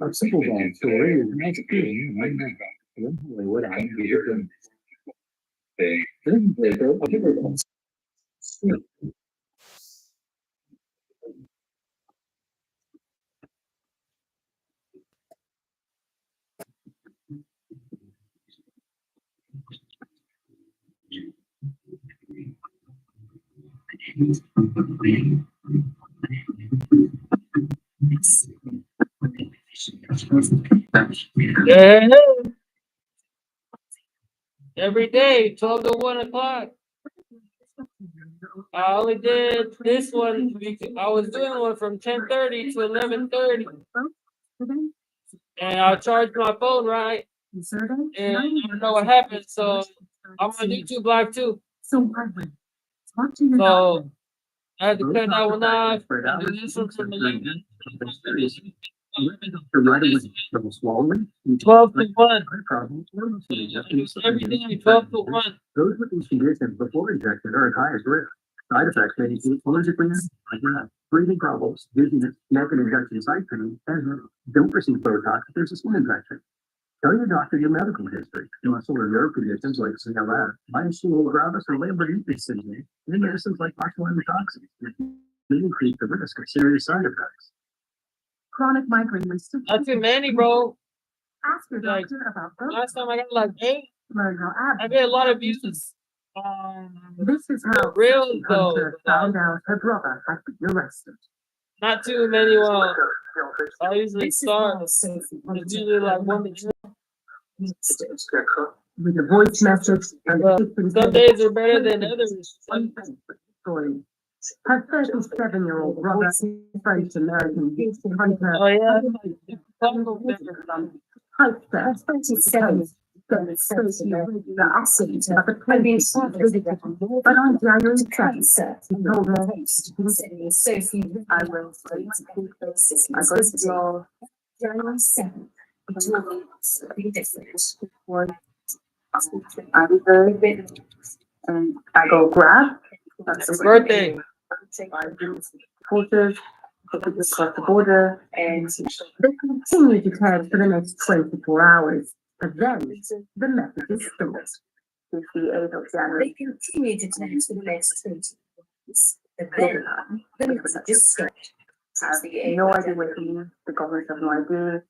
Our simple bond story is not true. I'm not really what I do. Yeah, every day, 12 to 1 o'clock. I only did this one. I was doing one from 10:30 to 11:30, and I charged my phone right, and I don't know what happened. So I'm on YouTube Live too. So I had to cut that one off and do this one from 11. 12 to 1. Every day, 12 to 1. Those with these conditions before injection are at highest risk. Side effects may include allergic reactions, like breathing problems, dizziness, neck and injection site pain, and don't receive Botox if there's a skin infection. Tell your doctor your medical history. Muscle or nerve conditions like CLS, myasthenia gravis, or Lambert-Eaton syndrome, and medicines like botulinum toxins may increase the risk of serious side effects. Chronic migraine may still Not too many, bro. ask your Like, doctor about those. last time I got like 8. Learn how I get a lot of views. This is how Real though. Hunter found out her brother had been arrested. Not too many. Well, I usually start. It's usually like 1 to 2. With a voice message and Some days are better than others. story. Her 37-year-old brother, French American Hunter, Oh yeah. Hunter, 27, demonstrated the accent of a previous visitor, but on January 2nd, he told her, I will say, I go to your January 7th. Something different. I was very big, and I go grab. That's It's birthday. Porters, across the border, and they continue to test for the next 24 hours. But then the message is stopped. It's the 8th of January. They continue to test for the next 20 hours. But then the message is stopped. No idea what the government have no idea.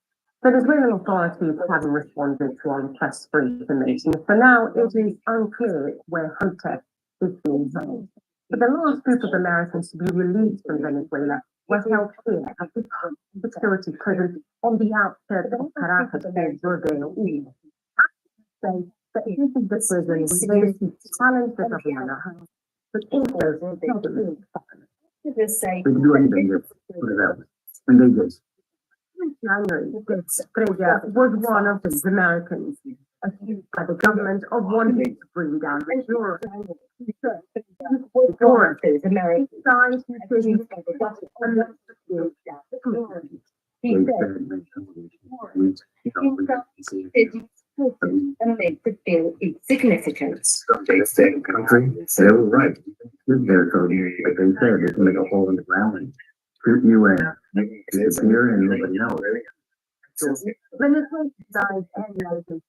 But Israeli authorities haven't responded to our requests for information. For now, it is unclear where Hotep is being held. But the last group of Americans to be released from Venezuela was held here at the security prison on the outskirts of Caracas called Rodeo Inn. Say that this is the prison where they challenge the government, but also tell them they can do anything to put it out. And they did. January, Estrella was one of the Americans accused by the government of wanting to bring down the Europe. The American signed the city by the government and made the bill insignificant. Country, they were right. They're like they said, it's like a hole in the ground and shoot you in. It's here and nobody knows. Venezuela died on January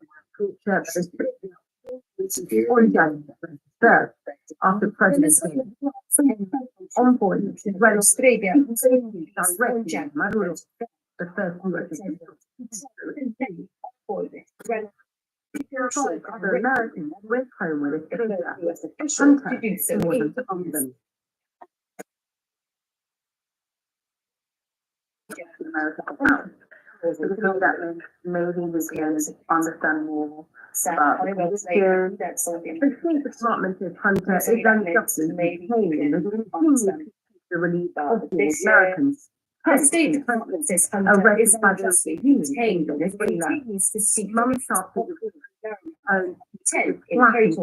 3rd after President envoy Australia directed Maduro the first other Americans went home with Australia. Hunter wasn't on them. America about. So that maybe we can understand more about the State Department of Hunter is unjustly detained the release of the Americans. The State Department says Hunter is unjustly detained on months after the 10th in Paris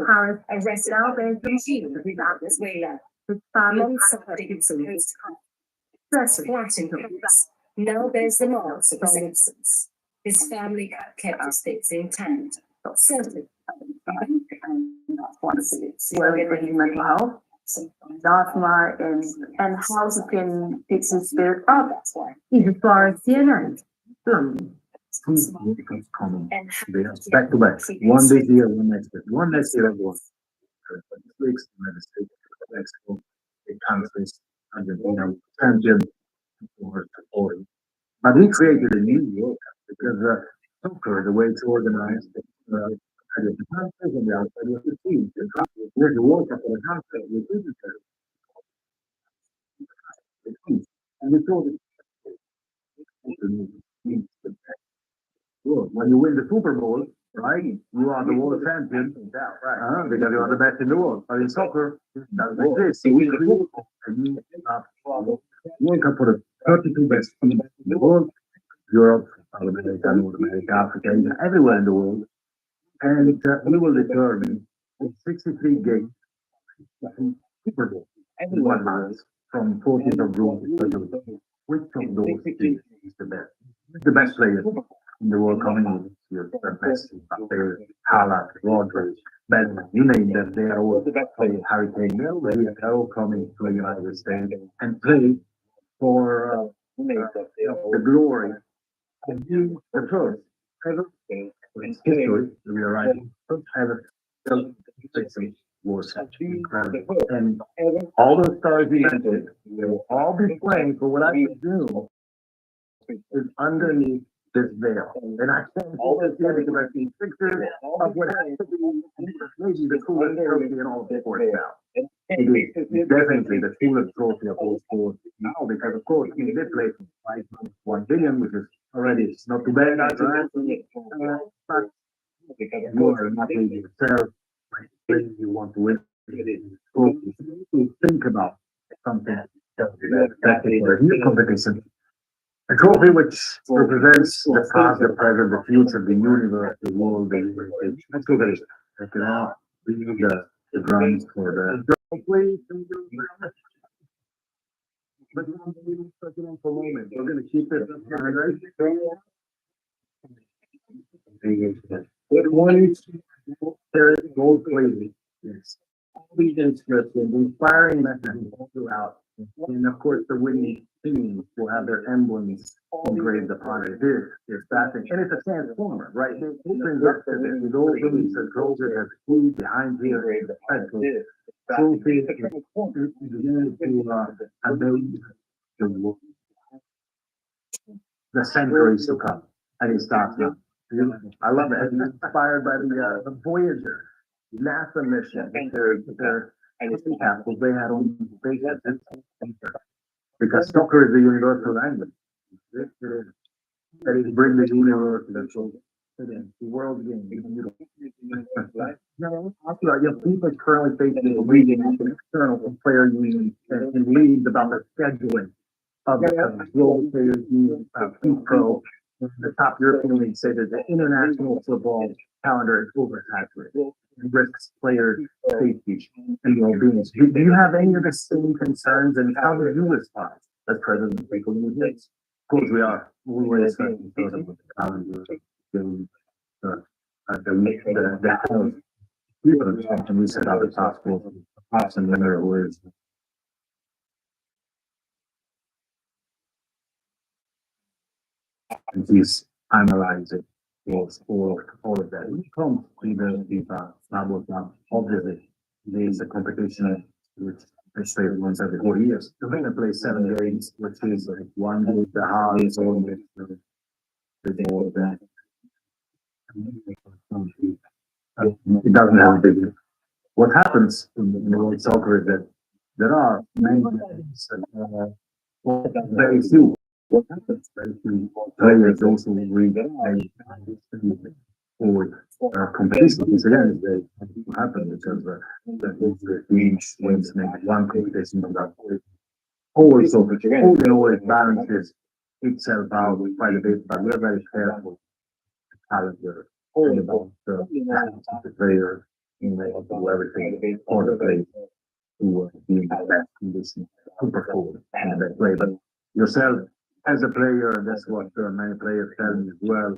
arrested now there's the regime of Venezuela. His family suffered supposed stress flattened now there's the marks of his absence. His family kept his things intact, but certainly and that's one of the worry for his mental health. asthma and how he can fix his spirit up. He's as far as CNN. Food becomes common. They are back to back. One this year, one next year, everyone. Netflix, United States, Mexico, the countries, Argentina, champion over supporting. But we created a new World Cup because soccer, the way it's organized, the countries and the outside of the team. There's a World Cup for the country, we didn't have the team. And we told it, well, when you win the Super Bowl, right, you are the world champion. Yeah, right. Because you are the best in the world. But in soccer, it doesn't exist. So we create a new World Cup for the 32 best teams in the world, Europe, South America, North America, Africa, everywhere in the world. And we will determine in 63 games Super Bowl in 1 month from 14th of June to 1st of June. Which of those teams is the best? The best player in the world coming in this year. Messi, Mbappe, Haaland, Rodri, Benzema, you name them, they are all the best players. Harry Kane, they're all coming to the United States and play for the glory of being the first ever in history. We are right. First ever fixing was incredible. And all those stars we mentioned, they will all be playing for what I presume is underneath this veil. And I can't all this here because I see pictures of what has to be maybe the coolest trophy in all of sports now. It is definitely the coolest trophy of all sports now because of course he did play for 5.1 billion, which is already not too bad. But you are not really yourself, you want to win. To think about something that's a new competition. A trophy which represents the past, the present, the future, the universe, the world, the universe. Let's look at it. Check it out. We need the drums for the. Please, but for a moment. We're going to keep it. But one there is gold plated. Yes. All these inscriptions, inspiring messages all throughout. And of course, the winning teams will have their emblems engraved upon it. It's fascinating. And it's a transformer, right? It brings up to this. The gold release that goes it has food behind here. Trophy to the centuries to come. And it starts now. I love it. It's inspired by the Voyager NASA mission. Their capsules they had on space because soccer is the universal language. That is bring the universe to the world game. Your people currently facing a reading external player union and leads about the scheduling of the global players union, Pro. The top European leagues say that the international football calendar is oversaturated and risks players' safety and well-being. Do you have any of the same concerns, and how do you respond as president of people in the States? Of course, we are always concerned with the calendar, the health. We set out the task force, and then there was and he's analyzing all of that. When it comes to the FIFA World Cup, obviously there's a competition which is played once every 4 years. They're going to play 7 games, which is one with the highs or with more of that. It doesn't have a big. What happens in the world soccer is that there are many games, very few. What happens when players also read forward competition? This again is what happen because the teams wins maybe one competition but always so all in all it balances itself out quite a bit, but we're very careful calendar and about the player do everything for the player to be in the best condition to perform and they play. But yourself as a player, that's what many players tell me as well.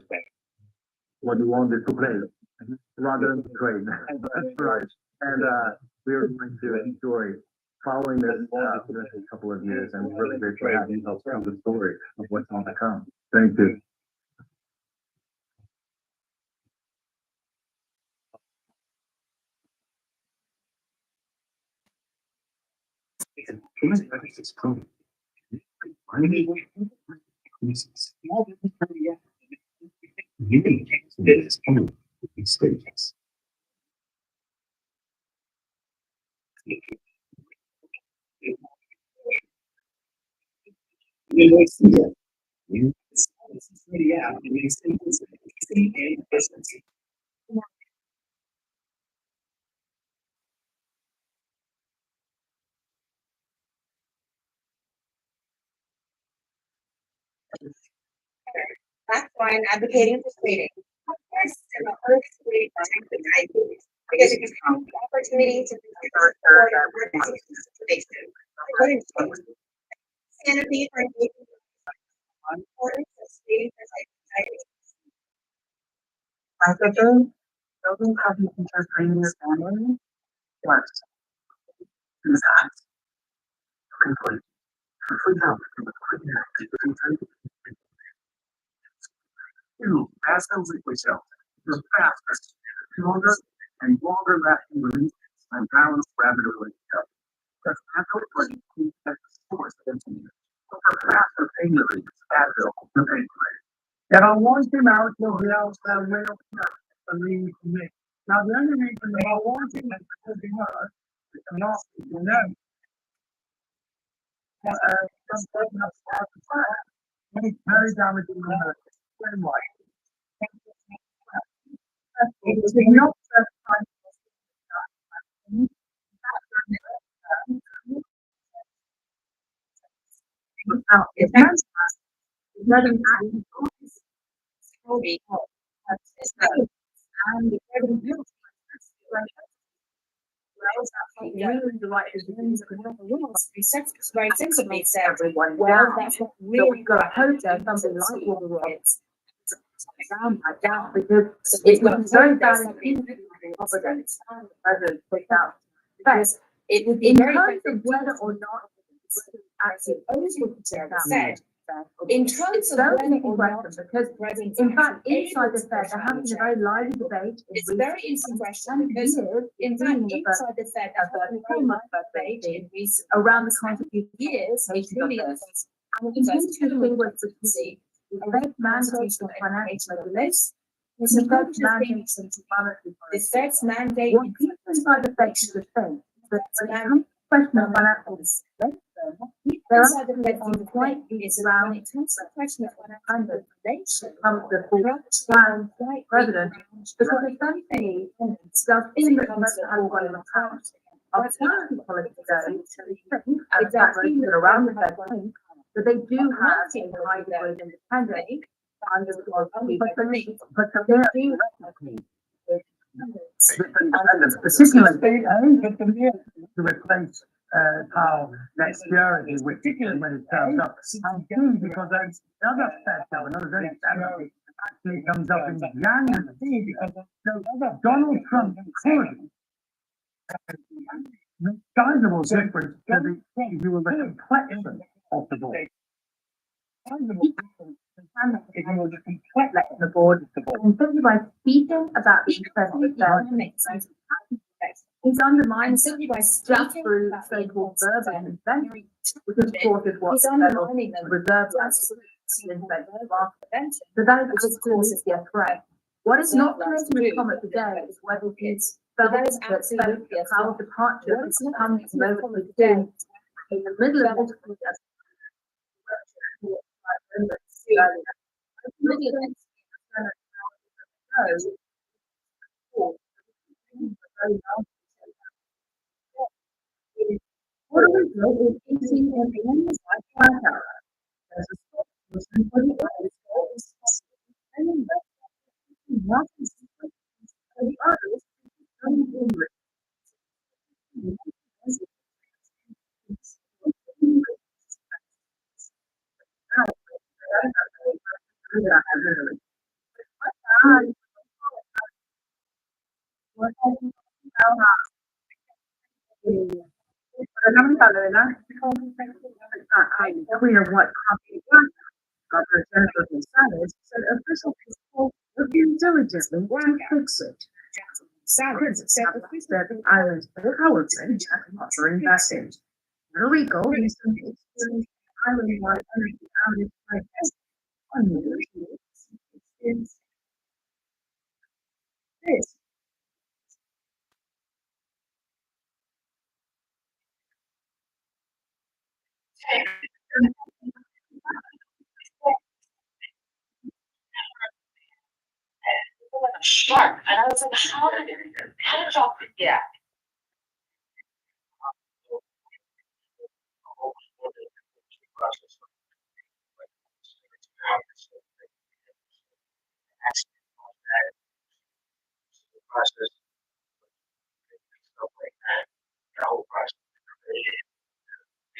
What you wanted to play rather than to train. That's right. And we're going to enjoy following this, for the next couple of years, and we're really grateful to have you help tell the story of what's on to come. Thank you. That's why I'm advocating for screening. First, and the first way to protect the diabetes, because it gives people the opportunity to discover their information. Sanity for importance of screening for diabetes. Microphone, building cognitive for training your family. Works. Besides, complete. Free help from a quick two massive liquid cells, the fastest, stronger, and longer lasting release and balance rapid relationship. The natural brain keeps at the source of insulin. So for faster pain relief, Advil, the pain relief. And I want him out to the outside rail for me to make. Now the only reason that I want him is because he knows it's not, you know. Some person has started to fire. And it's very damaging to the brain life. It was not it's not an very sensibly to everyone. Well, that's what really got a hope that something like what we want. Around like that because it's got very balanced evidence without first it would be in terms of whether or not actually said in terms of whether or not because in fact inside the Fed they're having a very lively debate. It's a very interesting question because in fact inside the Fed they're having a very lively debate in recent around the kinds of years including and we continue to distinguish between the Fed's mandate for financial regulation and the Fed's mandate for monetary policy. The Fed's mandate what people inside the Fed should think that when it comes to the question of financial regulation, there are the Fed on the point is around it comes to the question of financial regulation comes the full president because essentially it does seem that most have got an account of monetary policy today and that around the Fed that they do have a high degree of independence under the law, but they're particularly to replace Powell next year, particularly when it comes up. And two, because another factor, another very factor, actually comes up in January. Because Donald Trump could sizable difference to the complexion of the board. The board, and simply by speaking about the interest he's undermined simply by speaking through so-called verbal inventory, which of course is what the reserve banks so that is of course is the threat. What is not clear to the comment today is whether he's felt that the power departure has come to the moment again in the middle of this what do we do with 18 and the there's a spokesperson for the others. Not the others. Clear what copy Governor Jennifer Gonzalez said officials will review diligently to fix it. Saturday said the island's power grid are investing. Puerto Rico recently experienced island-wide energy outage like unusual. Is this? Sharp. And I was like, how did y'all forget?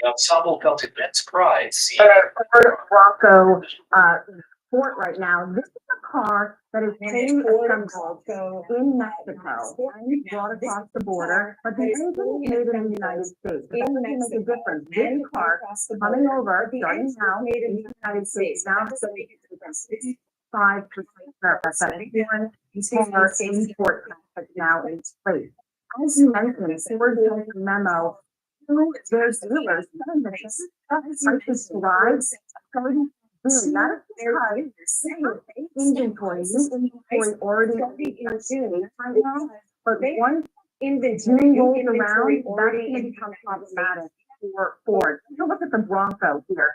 The ensemble felt immense pride seeing Ford Bronco, Fort right now. This is a car that is being assembled in Mexico and brought across the border, but the engine is made in the United States. But that doesn't make a difference. This car coming over, starting now in the United States, now 5% that these car import tax now in place. As you mentioned, Ford sent a memo to their dealers, telling them that prices to rise, not inventory, new inventory already in June right now, but once June rolls around, that's gonna become problematic for Ford. Take a look at the Bronco here.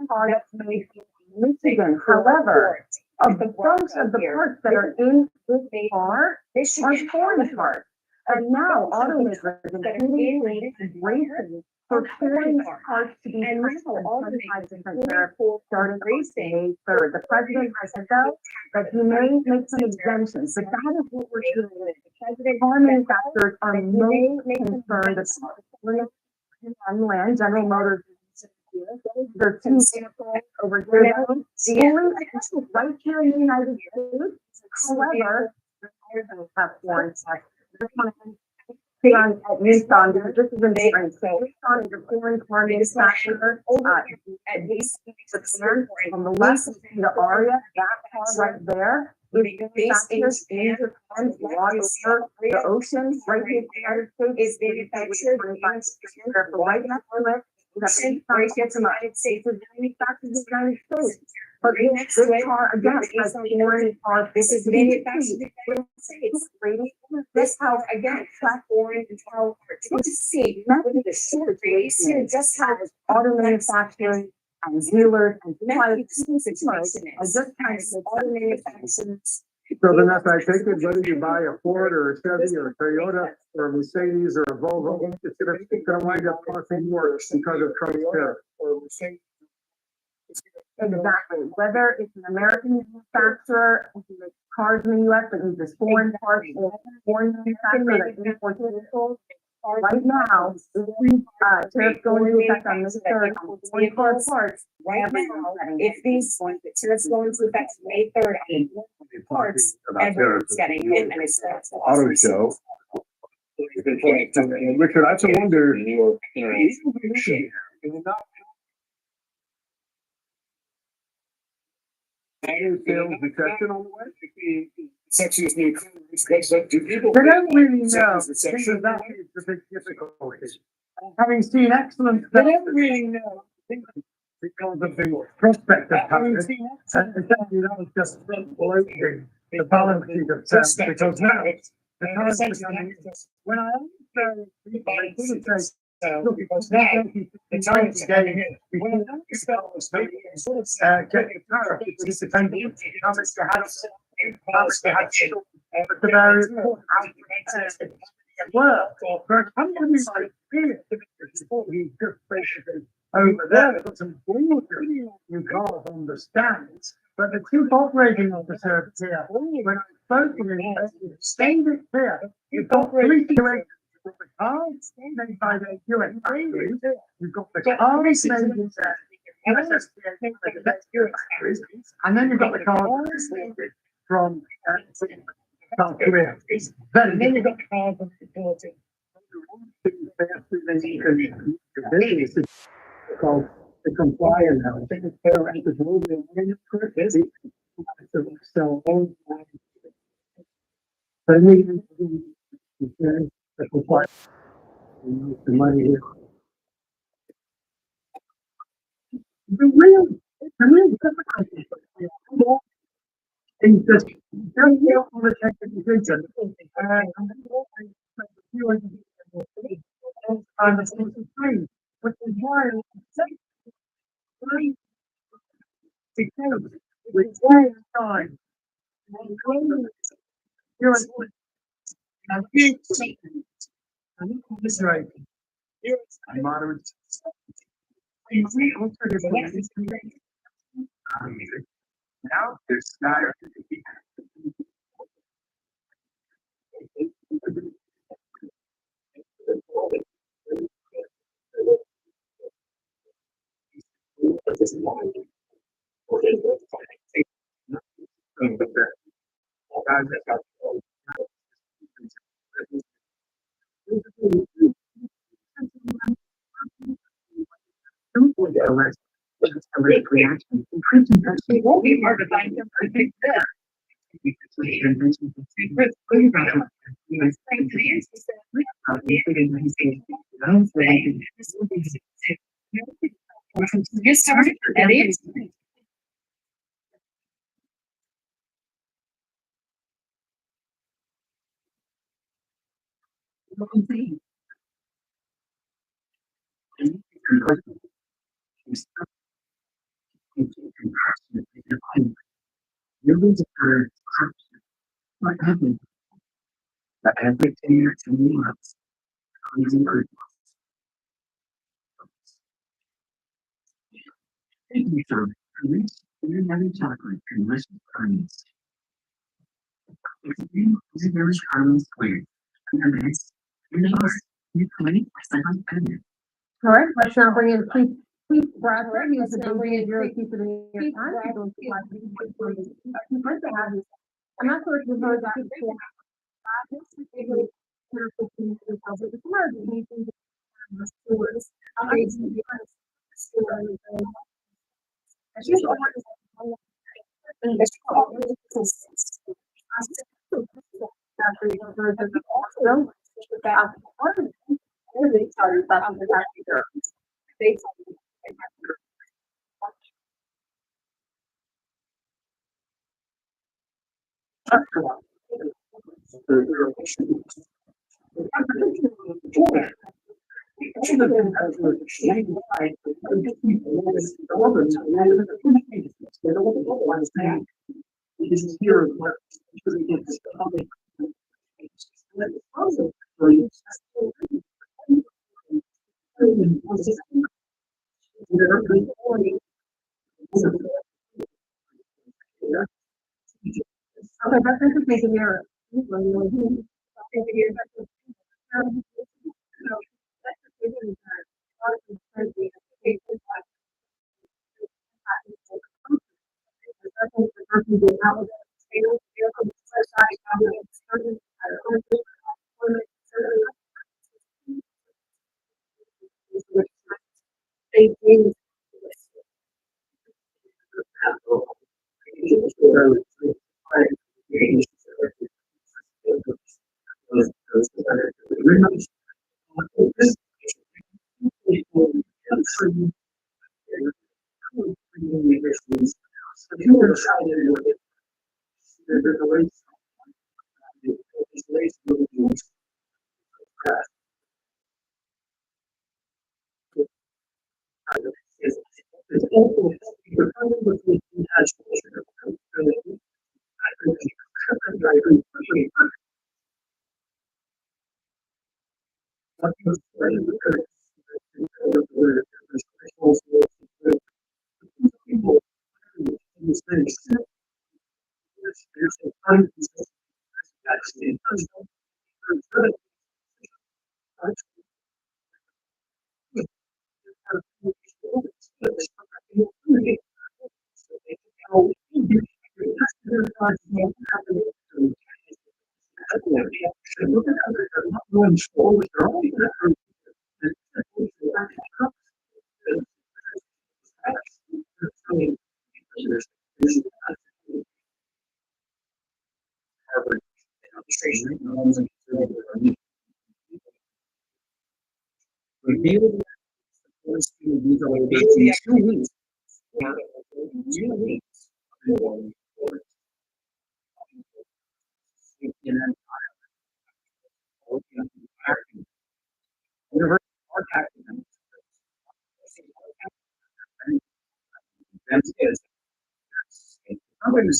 Car that's made in Michigan, however, of the bunch of the parts that are in this car are foreign parts. And now automakers, including embracing for foreign parts to be taxed at 25% tariff starting May 3rd. The president has said though that he may make some exemptions, but that is what we're doing. Car manufacturers are most concerned about on land. General Motors, there are two examples over here. Right here in the United States. However, have foreign tax. On at Nissan, because this is in different. So Nissan is a foreign car manufacturer. At least on the left of the Aria, that car right there is manufactured in Japan, over the ocean, right here in the United States. Is manufactured right next to it. Right here to the United States, is manufactured in the United States. But this car again is foreign car. This is manufactured in the United States. This house again, foreign and how to see not only the short race here, just how auto manufacturing and dealers and consumers are just kind of auto manufacturing. So then that's, I take it, whether you buy a Ford or a Chevy or a Toyota or a Mercedes or a Volvo, it's gonna wind up costing more because of Trump's tariff. Exactly. Whether it's an American manufacturer who makes cars in the US but uses foreign parts or foreign manufacturer that imports vehicles. Right now, tariffs going into effect on May 3rd on foreign car parts. right now, if these tariffs go into effect May 3rd on parts, everyone's getting hit and it's. Auto show. Richard, I have to wonder. Sales detection on the way? Section is new. Do people? They don't really know. That is the big difficulty. Having seen excellent. They don't really know. Because of the prospect of having seen excellent. And essentially that was just bloating the balance sheet of sales. Because now, the time is becoming, when I understand people, I sort of say, look, because now the time is getting in. When I understand this, maybe sort of getting a tariff, it's depending on how much you have to but the various work for a company like Felix, he's just basically over there, got some gorgeous new cars on the stands, but the chief operating officer here, when I spoke to him, he stated it clear, you've got three situations. You've got the cars made by the US factories, you've got the cars made in and then you've got the cars from South Korea. Then you've got cars imported Faster than you can, the business is called the compliance now. I think it's better at the movie. So, but I mean, the compliance, the money is. The real difficulty. And just, don't feel all the technical. On the same screen, which is why three because with one time, you're a big I think this right. Moderate. Now there's not. It won't be hard to find them. I think that. Get started, that is. You're going to what happened? That every 10 years to me, thank you, sir. You're having chocolate and listen earnings. It's very harmless clear. And it's you 20% on penny. All right, let's now bring in Keith Bradford. He's the Building Bureau Chief of the New York Times. I'm not sure if you've heard that. Okay, that's interesting to hear. going forward, they're only gonna. Harvard administration revealed that those students are within 2 weeks. 2 weeks. In an university archiving them. I'm going to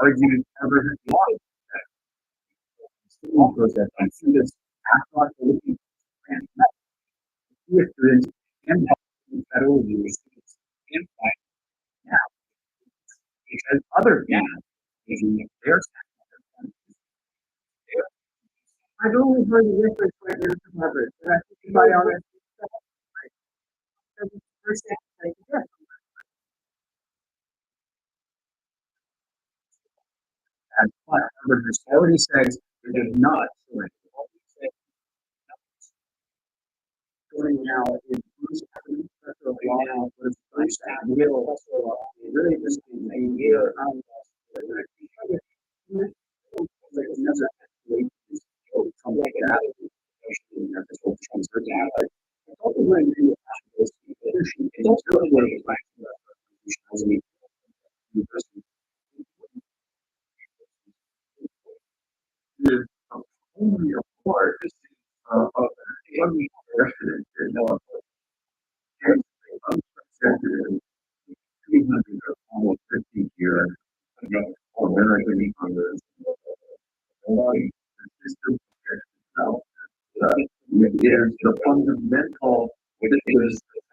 argue Harvard law process. I see this after looking and students and federal universities and now because other using their I've only heard the reference right from Harvard, but I think to be honest, first as Harvard has already said it does not going now is Bruce law was Bruce will really just a year only a part of the resident unprecedented 300 or almost 50 years American Congress. The system itself is the fundamental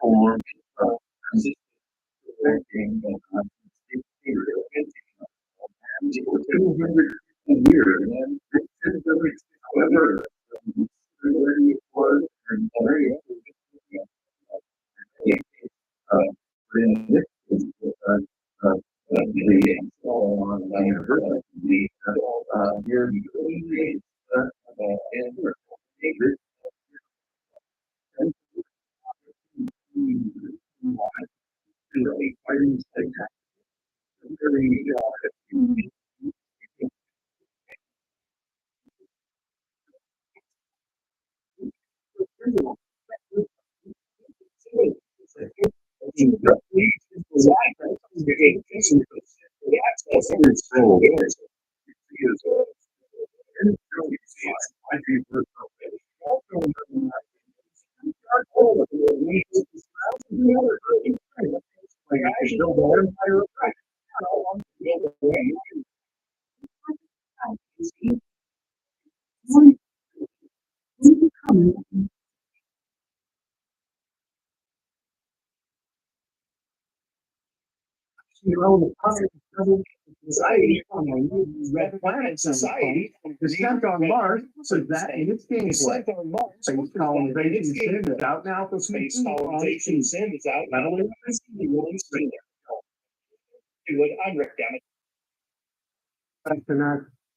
form of consistent and 200 years and however really was and very in this the university here society from a red planet society descent on Mars so that in its gameplay space colonization sin is out now for space colonization sin is out not only I'm Rick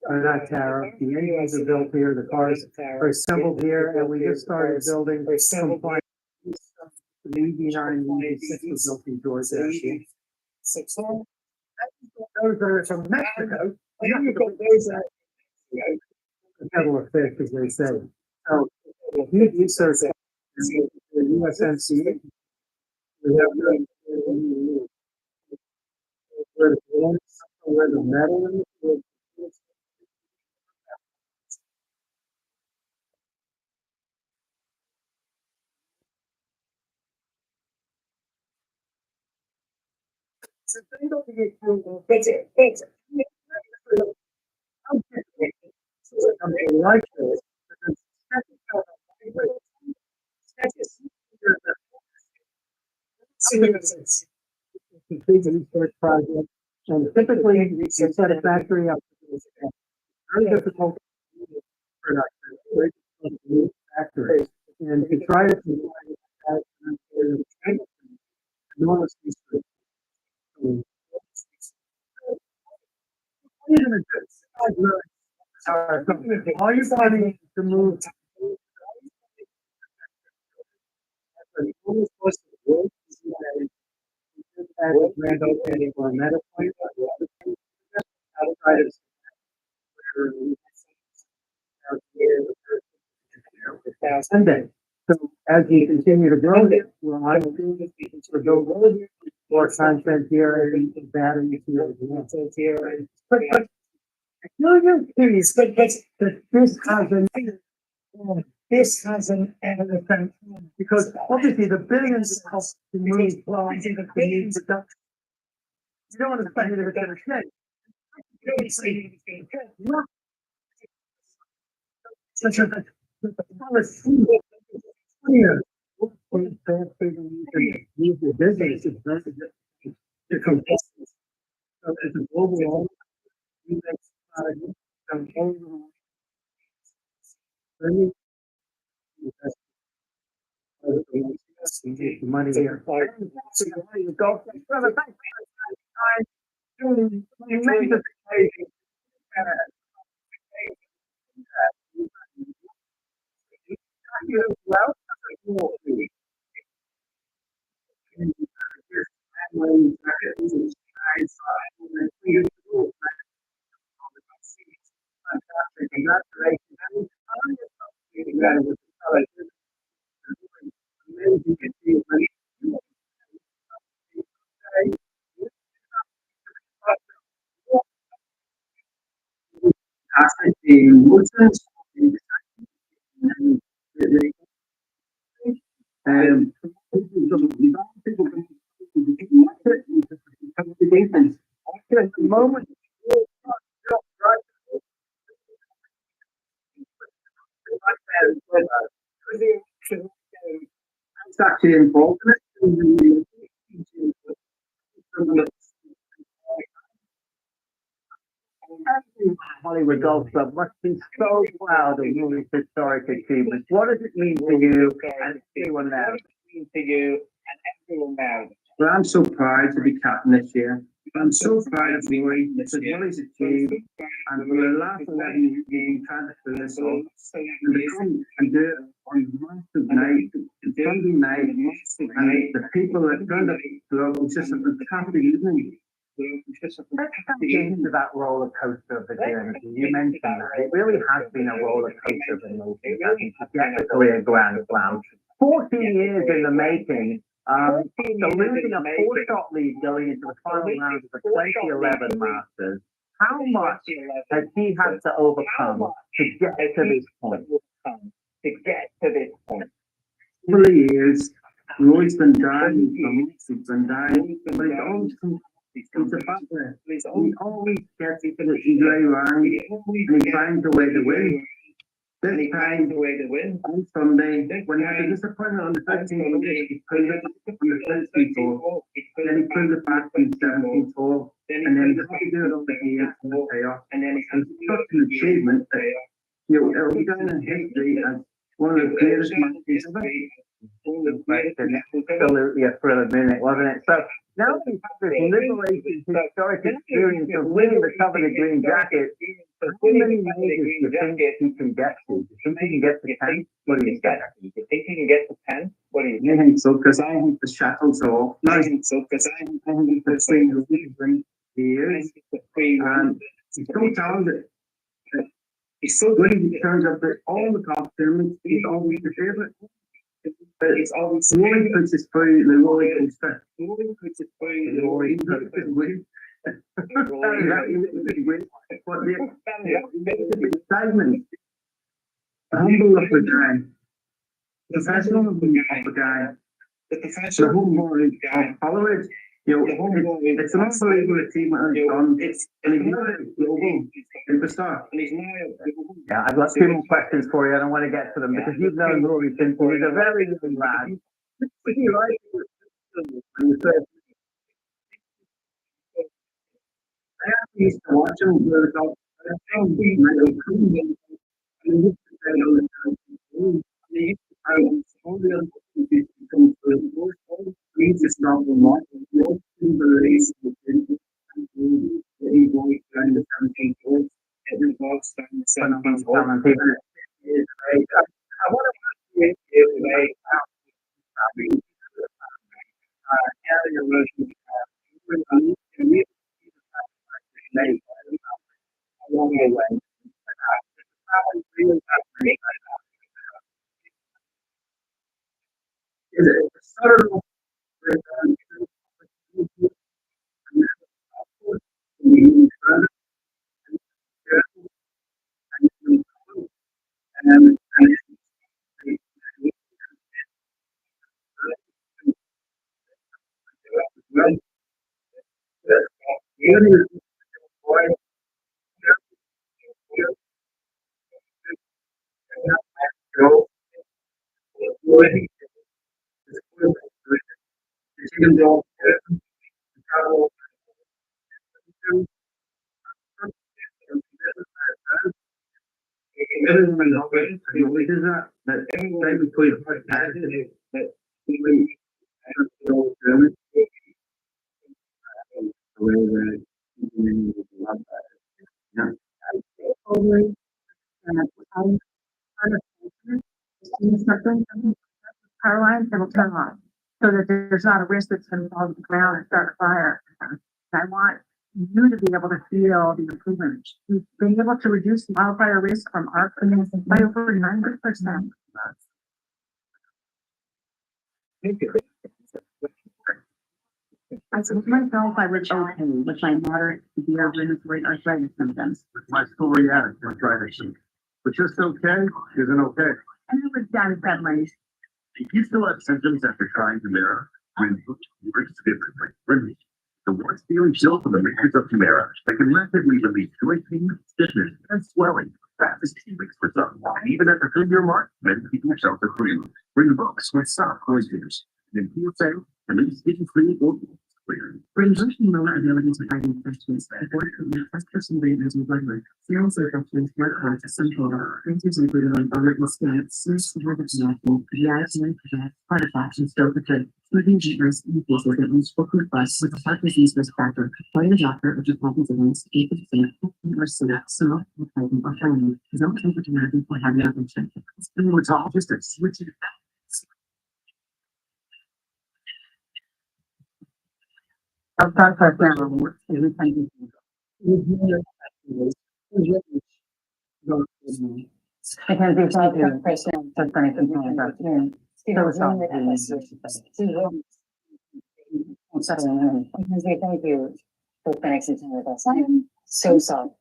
are not tariff. The engines are built here, the cars are assembled here, and we just started building compliant. The EV9 was built in Georgia. Those are from Mexico. A kettle of fish, as they say. So, huge research. The USNC. We have where the metal is. So they don't get through. That's it. Something like this. Complete the research project, and typically we set a factory up. Very difficult production, very difficult factory, and to try to enormous research. Are you planning to move Grand opening for a medical outside of Sunday. So as we continue to grow this, we're on to build more content here and batteries here. But no, you're serious, but this has an effect because obviously the billions cost to move plants into the billions. You don't want to spend it if it's going to stay. You don't want to say it's going to stay. Such a policy here. Use the business to contest. So it's a global. Money here. The moment it's actually involved in it. Hollywood Golf Club must be so proud of Louis' historic achievements. What does it mean to you and everyone now? Well, I'm so proud to be captain this year. I'm so proud of Louis, because Louis achieved, and for the last 11 years, trying to fill this off, and to come and do it on massive night, Sunday night, and the people that turned up, it was just a fantastic evening. Let's jump into that roller coaster of the journey. You mentioned that. It really has been a roller coaster of emotions, hasn't it, to get the career Grand Slam. 14 years in the making. So losing a four-shot lead going into the final round of the 2011 Masters. How much has he had to overcome to get to this point? Over the years, Roy's been down, he's been down, but it's always come. He's a battler. He always gets into the easy round and he finds a way to win. This time, on Sunday, when he had a disappointment on the 13th, he pulled it on the 13th hole, then he pulled it back on the 17th hole, and then he had to do it on the 8th and the payoff. And it's such an achievement that it'll be down in history as one of the greatest matches ever. Absolutely a thrill of minute, wasn't it? So now that he's had this liberating historic experience of winning the covered green jacket, how many majors do you think he can get to? Do you think he can get to 10? What do you think? I think so, because I think the shackles are off. I think so, because I think the free he is. And he's so talented. He's so good in terms of all the top tournaments. He's always the favorite. But it's always Rory puts his foot, the Rory puts his foot, Rory puts his win. But the excitement, the humble of the guy, the professional of the guy, the humble guy, followers. It's an unbelievable achievement he's done. And he's now a global superstar. Yeah, I've got two more questions for you. I don't want to get to them because you've known Rory since he was a very young lad. I actually used to watch him when I was Along the way. Is it subtle? And well, even if boy go away, even though travel Everyone always, he always does that, that every between like that, that we go German. The way that you love that. Yeah. Always, I'm kind of seeing something, power lines, it'll turn on. So that there's not a risk that's gonna fall to the ground and start a fire. I want you to be able to feel the improvement. We've been able to reduce the wildfire risk from our community by over 90%. I told myself I was okay with my moderate severe rheumatoid arthritis symptoms. My psoriatic arthritis. But just okay isn't okay. And it was done friendly. If you still have symptoms after trying Humira, works differently. The worst feeling chills from the makers of Humira that can rapidly relieve joint pain, stiffness, and swelling fast as 2 weeks for some. And even at the 3-year mark, many people shelter free. Bring books with soft voices. And PSA, at least getting free or clear. Bring virtually lower ability to hide infections, avoid treatment, first person breathers and blood work, serious infections, blood clots, central, cancers including lymphoma and skin, serious severe national, pediatric, heart attacks, and stroke occur, including generous increases in unspoken requests with a heart disease risk factor, find a doctor or just happens against 8% or smoke, or fighting or family, no temperature therapy for having a function. It's all just a switch. I'll start for now. Every time because they try to that's funny something about Because we thank you for spending some time with us. I'm so sorry.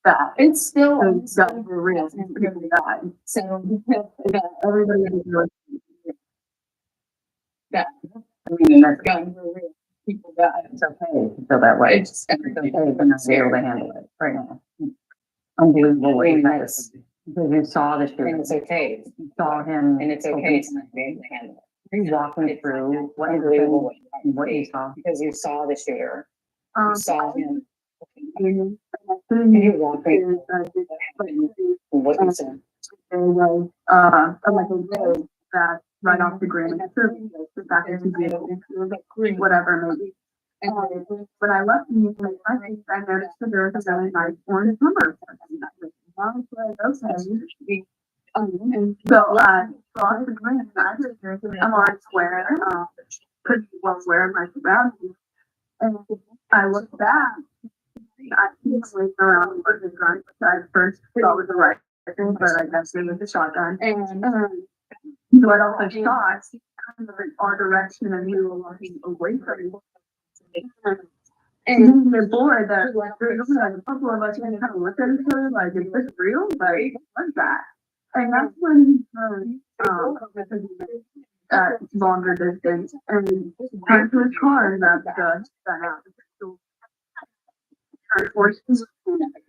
that. It's still. That for real. So. Everybody is Yeah. I mean, that's Gotten for real. people that it's okay to feel that way. It's It's okay to not be able to handle it right now. Unbelievable what you guys, because you saw the And shooting, it's okay. you saw him. And it's okay to not be able to handle it. You walk me through what Unbelievable what you saw. because you saw the shooter. You You saw him. And And you walked me through what you said. there was, like a road that right off the Grand Service, the back of the whatever maybe. And when I left the museum, I noticed that there was a really nice orange number. I was like, okay. And so I crossed the Grand, I'm on square, pretty well aware my surroundings. And I looked back, I see him waiting around with his gun, which I first thought was the right thing, but I guess it was a shotgun. And he let off a shot kind of in our direction, and we were walking away from him. And then the boy that there's only like a couple of us kind of looked at each other like, is this real? Like, what's that? And that's when he turned, at longer distance and turned to his car and grabbed the gun out.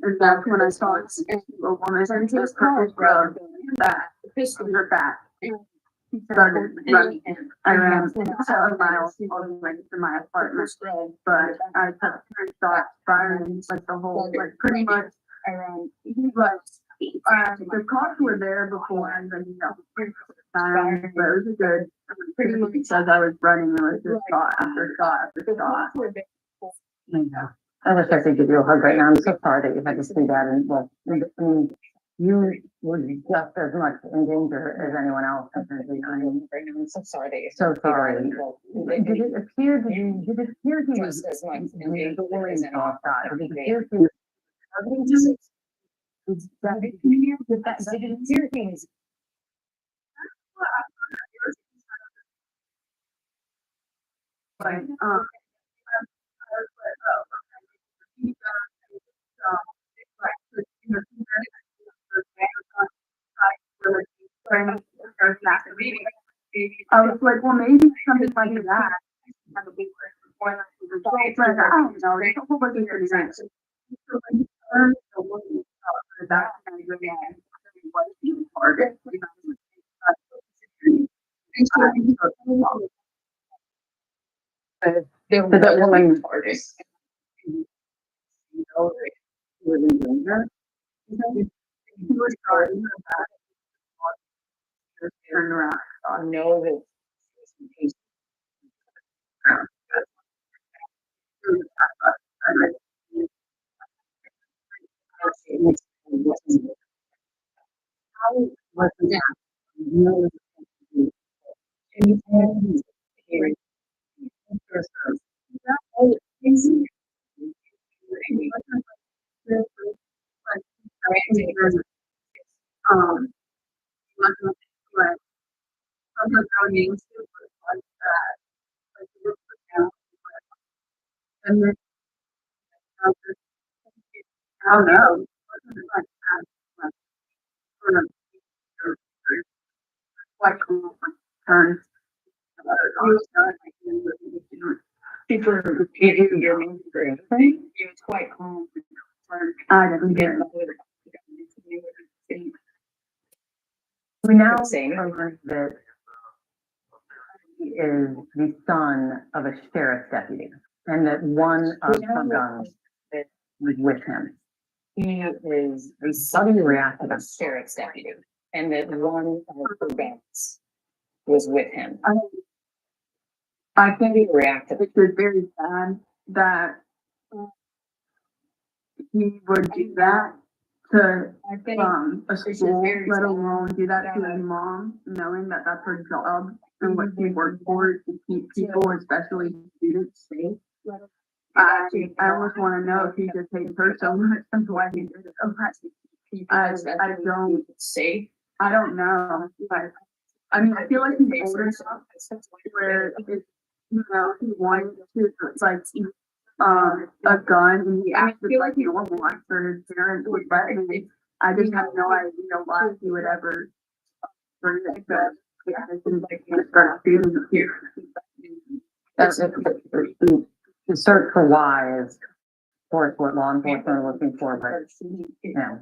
And that's when I saw a woman turn to his car, grabbed that pistol in her back. He started running. I ran 7 miles all the way to my apartment, but I kept hearing shots firing like the whole, like pretty much around. But the cops were there before, and then but it was a good. Pretty much as I was running, it was just shot after shot after shot. I know. I wish I could give you a hug right now. I'm so sorry that you had to see that, and well, I mean, You were just as much in danger as anyone else. I'm so sorry that you're. So sorry. Did it appear, You- did it appear he was Just as much in really danger as anyone else. hostile? Did it appear he was targeting you? Did it appear he was? Like, I was like, well, maybe something like that. But I don't know, there's a whole bunch of things. So when you turn to looking for that, and I realized what is the target? So that woman, He was starting to turn around. I know that. Um, like, some of our names like that, like, look down, and then, I don't know. Like, like, turn. Super, your name for anything, he was quite calm. I didn't get it. we now Same. learn that he is the son of a sheriff's deputy, and that one of the guns was with him. He is the How son do you react to of a that? sheriff's deputy, and that one of her guns was with him. I think He reacted. it was very sad that he would do that to I think a is school, very let sad alone do that to that- his mom, knowing that that's her job and what she works for is to keep people, especially students, safe. I almost want to know if he just hates her so much, that's why he did it. I don't say. I don't know. Like, I mean, I feel like he's old enough where if, you know, he wanted to, like, a gun and he acted like normal after his parents would let him. I just have no idea why he would ever bring it up. Yeah, it's like, he start shooting here. The search for why is, of course, what law enforcement are looking for, but, you know,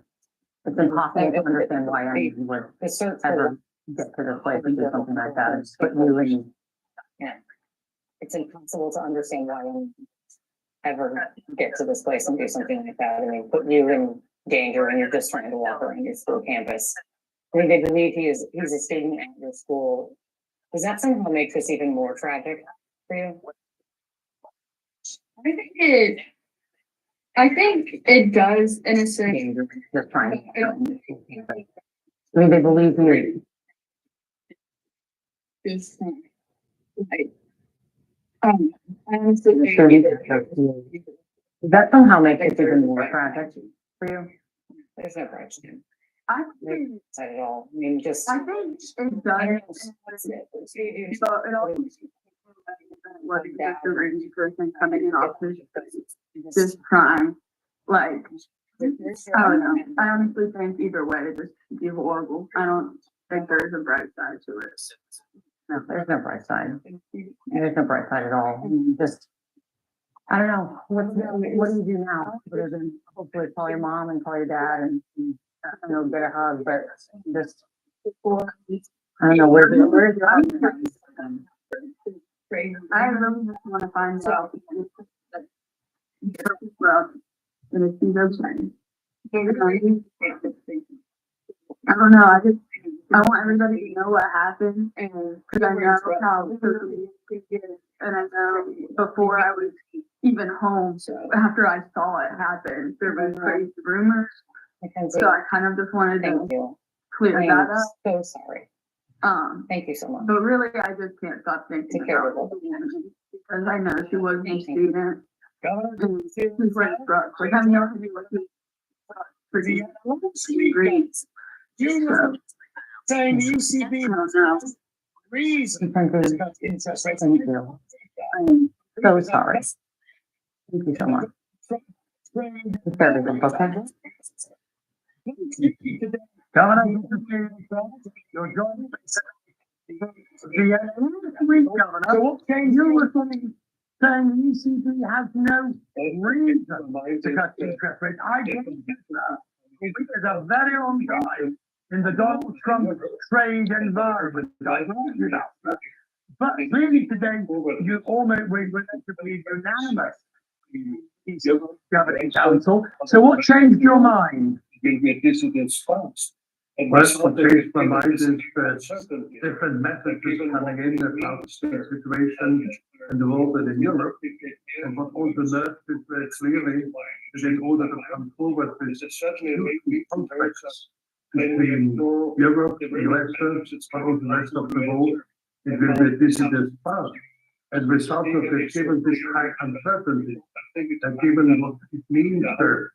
it's impossible to understand why anyone would The search ever get to this place and do something like that, and put you in. It's impossible to understand why anyone ever get to this place and do something like that. I mean, put you in danger when you're just trying to walk around your school campus. I mean, they believe he's a student at your school. Does that somehow make this even more tragic for you? I think it does in a sense. Danger, just trying. I don't I mean, they believe you. Does honestly, That somehow makes it even more tragic for you. There's no correction. I think, Not at all. I mean, just. I think it I don't does. know. What's it? So it all. What is the range person coming in office, this crime, like, I don't know, I honestly think either way, it just be horrible, I don't think there's a bright side to it. No, there's no bright side. There's no bright side at all. Just, I don't know, what do you do now? Other than hopefully call your mom and call your dad and, you know, get a hug, but just, I don't know, where's your hug? I really just wanna find out. Well, and if he's okay. I don't know, I want everybody to know what happened and, cause I know how, and I know before I was even home, after I saw it happen, there was crazy rumors Mackenzie, So I kind of just wanted to thank you. clear I that am up. so sorry. Thank you so much. But really, I just can't stop thinking Take care about of it. Because I know she was a Thank you. student. And she's like, like, I know she was pretty great. So, Saying UCB I don't know. reason. Thank you. I'm so sorry. Thank you so much. It's everything, okay? Governor, you're joining. Governor, what change you were saying ECB has no reason to cut interest rates? I didn't get that. It is a very long time in the Donald Trump trade environment. I told you that. But really today, you almost were relatively unanimous. Governing council. So what changed your mind? Well, what changed my mind is different messages coming in about the situation and the world in Europe. And what also learned is very clearly that in order to come forward with huge conflicts between Europe, the US, but also the rest of the world, it will be a deciduous path. As a result of this, given this high uncertainty, and given what it means to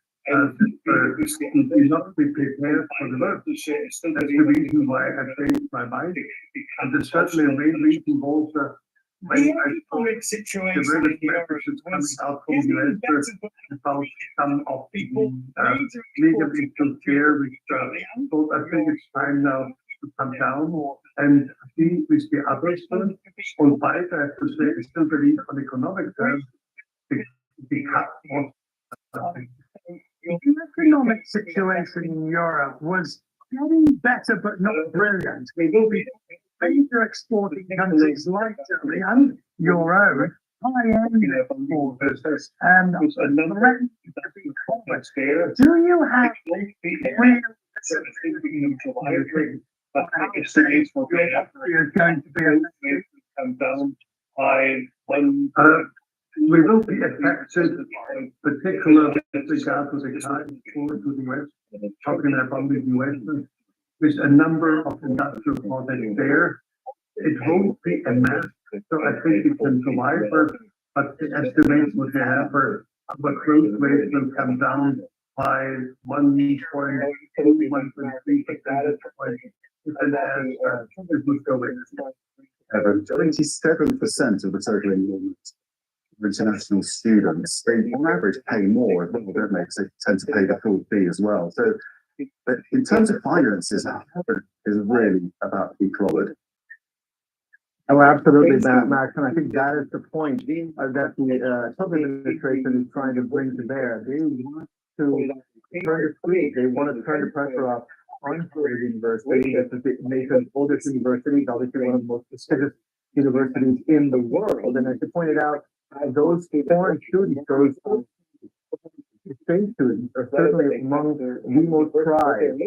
not be prepared for the worst, that's the reason why I changed my mind. And there's certainly a main reason also when I saw the various messages coming out from the US about some of the legal issues here, which so I think it's time now to come down and see with the others. On five, I have to say, I still believe on economic terms, the cut was the economic situation in Europe was getting better, but not brilliant. We will be major exporting countries like Germany and your own high-end exporters and threatening to be complex. Do you have real is going to be come down by one. We will be affected, particularly with regard to the kind to the US, talking about the US, with a number of industrial projects there. It won't be a mess, so I think it can survive, but the estimates what they have for growth rate will come down by 1.2, 1.3 percentage points. And as it would go in. 27% of the total enrollment for international students, they on average pay more, don't they? They tend to pay the full fee as well. So, but in terms of finances, Harvard is really about to be clobbered. Oh, absolutely, Max, and I think that is the point that the Trump administration is trying to bring to bear. They want to turn the screw. They want to turn the pressure off on Harvard University. This is the nation's oldest university, obviously one of the most prestigious universities in the world. And as you pointed out, those foreign students, those exchange students are certainly among the most prized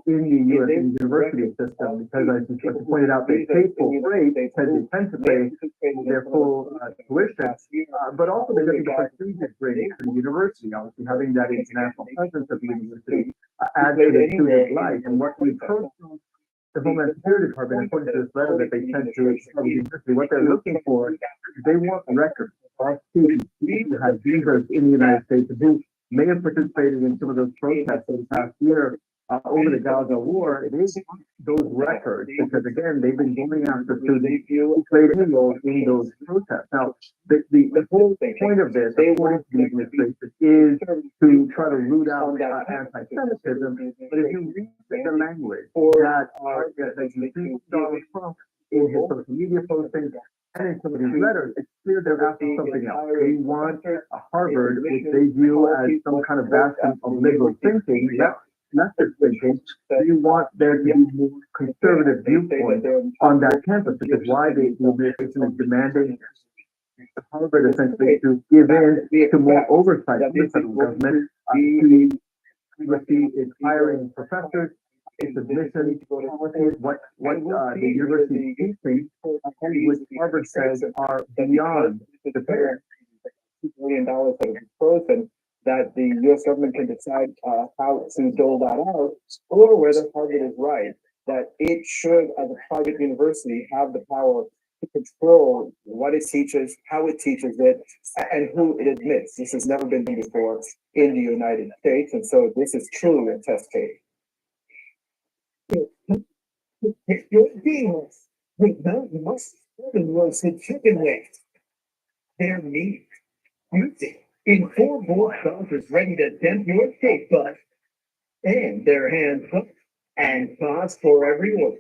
in the U.S. university system because, as you pointed out, they pay full rate, they tend to pay their full tuition, but also because of the prestige it brings to the university. Obviously, having that international presence of the university adds to the student life. And what we approach the Homeland Security Department, according to this letter that they sent to the university, what they're looking for is they want records of students who have visas in the United States and who may have participated in some of those protests in the past year over the Gaza war. It is those records because, again, they've been going after students who played a role in those protests. Now, the whole point of this, according to the administration, is to try to root out anti-Semitism. But if you read the language that you see Donald Trump in his social media postings and in some of these letters, it's clear they're after something else. They want a Harvard, which they view as some kind of bastion of liberal thinking. That's just thinking. They want there to be more conservative viewpoint on that campus, which is why the administration is demanding Harvard essentially to give in to more oversight from the federal government. The university is hiring professors. Its admission policies, what the university is teaching, which Harvard says are beyond the pay. $2 billion that is frozen that the US government can decide, how to dole that out, or whether Harvard is right, that it should, as a private university, have the power to control what it teaches, how it teaches it, and who it admits. This has never been done before in the United States, and so this is truly a test case. Your beans with mountain mustard and roasted chicken wings. Their meat, juicy, in 4 boiled sauces ready to tempt your taste buds. And their hand cooked and sauce for every order.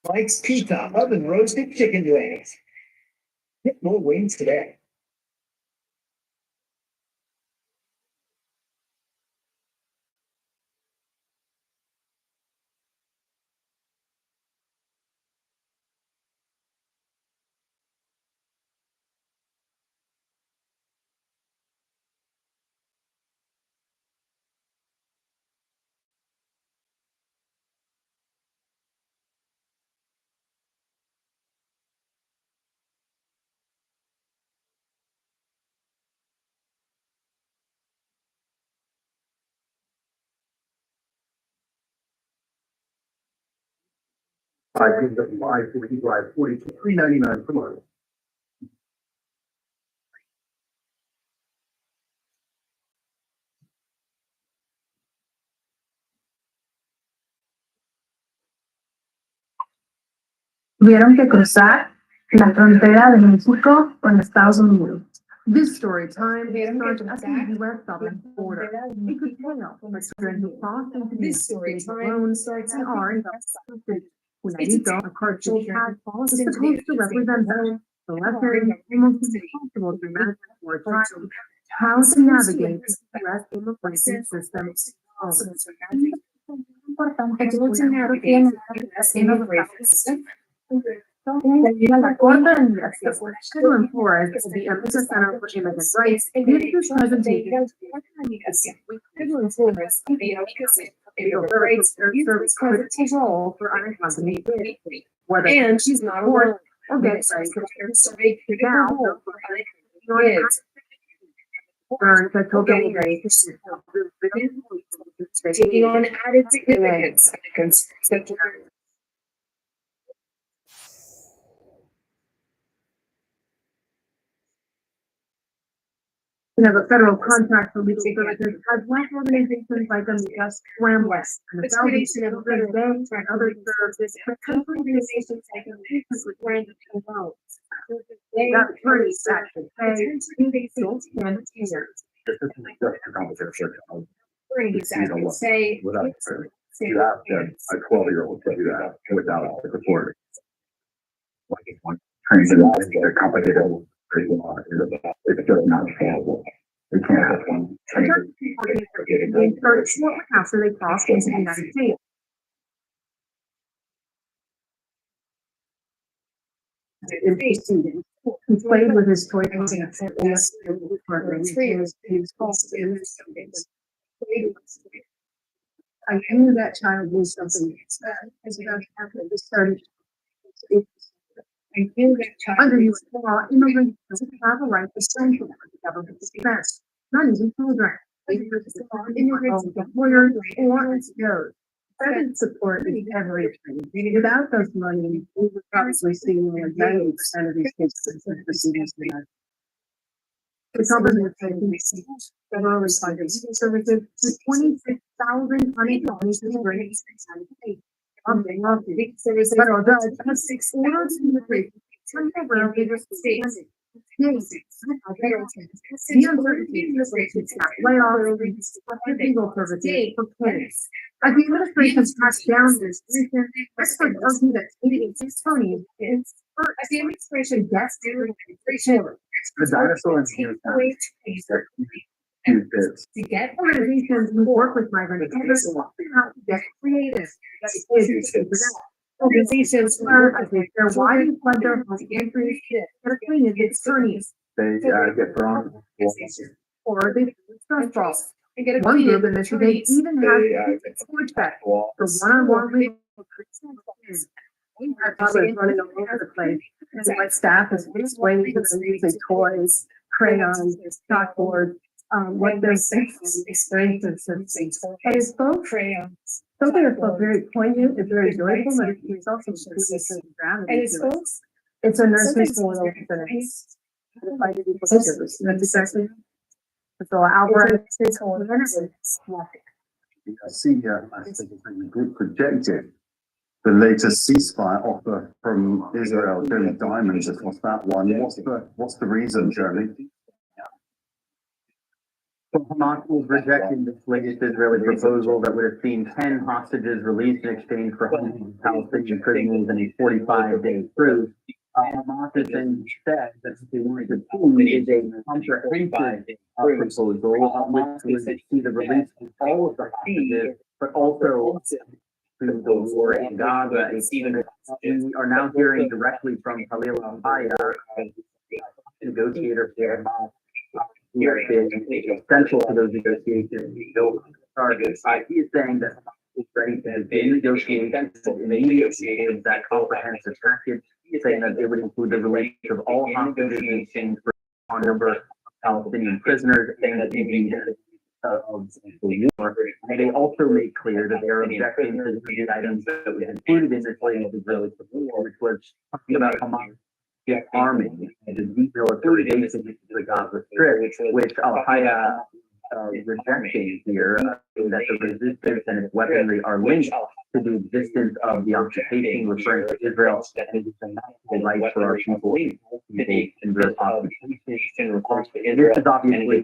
Mike's Pizza oven roasted chicken wings. Get more wings today. I think that 545, 42, 399 per month. Tuvieron que cruzar la frontera de México con Estados Unidos. This story time starts at the U.S. southern border. It could tell from a student who crossed into the United States alone starts in orange. Juanito, a cartoon cat, is supposed to represent them. The lesson is almost impossible to imagine for a child how to navigate the U.S. immigration system. La Corte de Migración Flores, the Emphasis Center for Immigrant Rights, gives this presentation. Service presentation role for unaccompanied kids, whether and she's not alone or get survey now for unaccompanied kids. Taking on added significance. You know, the federal contract for legal services has left organizations like Amica scrambless. And the Foundation of Children's Day and other services, but organizations like Amica grant loans. That attorneys actually pay, don't stand tears. Say, You have to, a 12-year-old to do that without a report. Like one training, they're complicated. It's just not scalable. We can't have one. They encourage shortly after they crossed into the United States. He played with his toy. I knew that child was something. As we started. I knew that child. Under U.S. law, immigrants have a right to send to the government's defense, not even children. Immigrants, employers, or NGOs. Federal support is everything. Without those money, we would probably see more than 90% of these kids proceedings. The government is taking federally funded services to 26,000 unemployed immigrants. Federal judge has 6 orders to immigration temporarily states. The uncertainty in this layoffs and legal services for kids. As the administration passed down this recent, experts argue that state attorneys is as the administration gets their administration. The dinosaurs here. To get organizations who work with migrant workers have to get creative. Organizations learn as they share why they flood their homes and create acquainted with attorneys. They get thrown. Or they stress balls. One group in Michigan even has a switchback for one-on-one legal. Our father is running all over the place. And my staff is explaining to them using toys. crayons, chalkboard, what their experiences have been. And it's both crayons. Something that's both very poignant, it's very joyful, but it's also gravity. And it's both. It's a nursery school and it's that's exactly. So Albert is holding I see here, I think the group projected the latest ceasefire offer from Israel, Jeremy Diamonds, across that one. What's the reason, Jeremy? Hamas is rejecting this latest Israeli proposal that would have seen 10 hostages released in exchange for hundreds of Palestinian prisoners and a 45-day truce. Hamas is saying instead that what they want to do is a comprehensive proposal, which would see the release of all of the hostages, but also to the war in Gaza. We are now hearing directly from Khalil al-Hayya, negotiator for Hamas, who has been essential to those negotiations. He is saying that Hamas is ready to begin negotiations immediately that comprehensive package. He is saying that they would include the release of all hostages in exchange for a number of Palestinian prisoners, saying that they need of the war. And they also made clear that they are objecting to the items that was included in this latest Israeli war, which was talking about Hamas arming and the demilitarization of the Gaza Strip, which al-Hayya rejecting here, that the resistance and its weaponry are linked to the existence of the occupation, referring to Israel as the right for our people to take in the occupation. This is obviously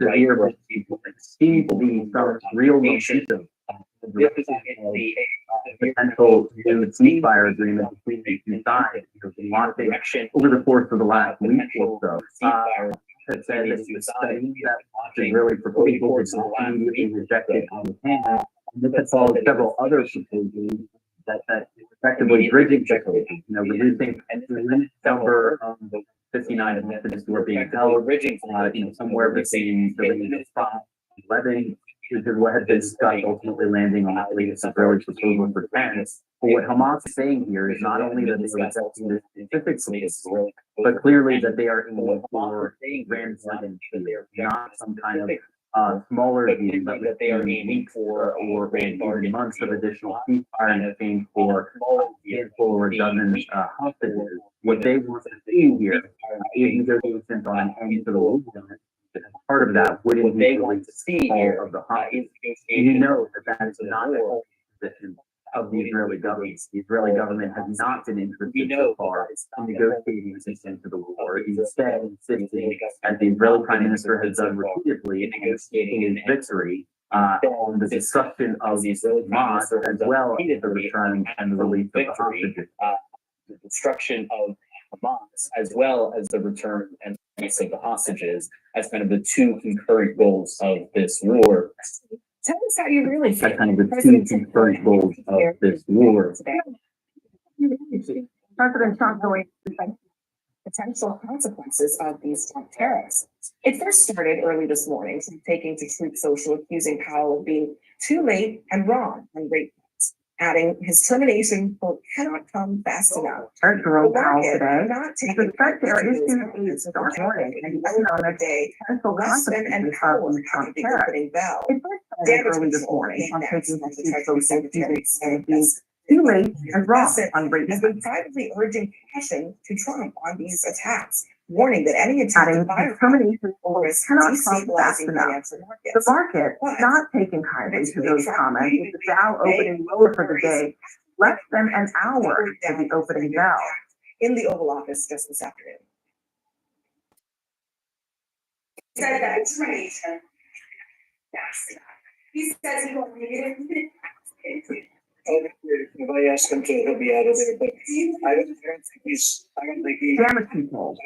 severe, but it seems to be some real momentum. This is the potential new ceasefire agreement between the two sides. There's a lot of action over the course of the last week or so. That said, that the study that is really proposal was immediately rejected on the panel. And this has followed several other proposals that effectively bridging proposals, reducing the number of the 59 messages who are being held, somewhere between the range of 5 and 11. Which is what has been discussed, ultimately landing on the latest Israeli proposal for 10. But what Hamas is saying here is not only that they are rejecting this specifically, but clearly that they are aiming for grand sudden, not some kind of smaller view, but that they are aiming for or even months of additional ceasefire in exchange for a handful or a dozen hostages. What they want to do here is negotiations on an end to the war. Part of that would indeed relate to see all of the hostages. You know that is not the whole position of the Israeli government. The Israeli government has not been interested so far in negotiating this end to the war. Instead, insisting, as the Israeli Prime Minister has done repeatedly, in negotiating his victory on the destruction of the Hamas, as well as the return and the release of the hostages. The destruction of Hamas, as well as the return and release of the hostages, as kind of the two concurrent goals of this war. Tell us how you really feel. As kind of the two concurrent goals of this war. President Trump going Potential consequences of these tariffs. It first started early this morning, taking to Truth Social, accusing Powell of being too late and wrong on rate cuts, adding his termination cannot come fast enough. Jerome Powell today, not with taking respect to our issue is dark morning and even on a day, potential consequences of the Trump tariff. It first started early this morning on taking to Truth Social, accusing being too late and wrong on rate has been privately urging caution to Trump on these attacks, warning that any attack to fire termination orders cannot come fast destabilizing enough. financial The markets. market is not taking kindly to those comments, with the Dow opening lower for the day, less than an hour to the opening bell. In the Oval Office just this afternoon. Said that termination. He says he won't need it. If I ask him to, he'll be out of there, but I don't think he's. Damage control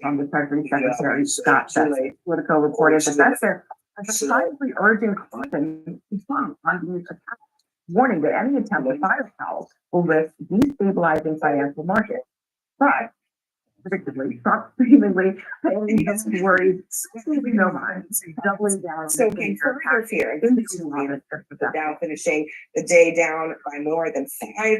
from the Treasury Secretary Scott Bessent. Politico reported that Bessent has decidedly urging caution to Trump on these attacks, warning that any attempt to fire Powell will risk destabilizing financial markets. But predictably, Trump seemingly paying his worries simply no mind, doubling down on Stoking further fear in the Dow finishing the day down by more than 5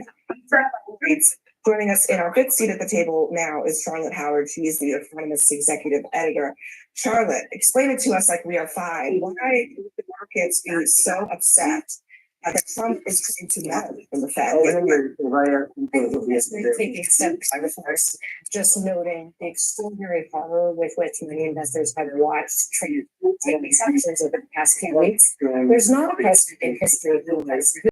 rates Joining us in our fifth seat at the table now is Charlotte Howard. She is the Economist Executive Editor. Charlotte, explain it to us like we are five. Why would the markets be so upset that Trump is trying to meddle in the Fed? Taking steps by the force, just noting the extraordinary horror with which many investors have watched trade take actions over the past few weeks. There's not a precedent in history who has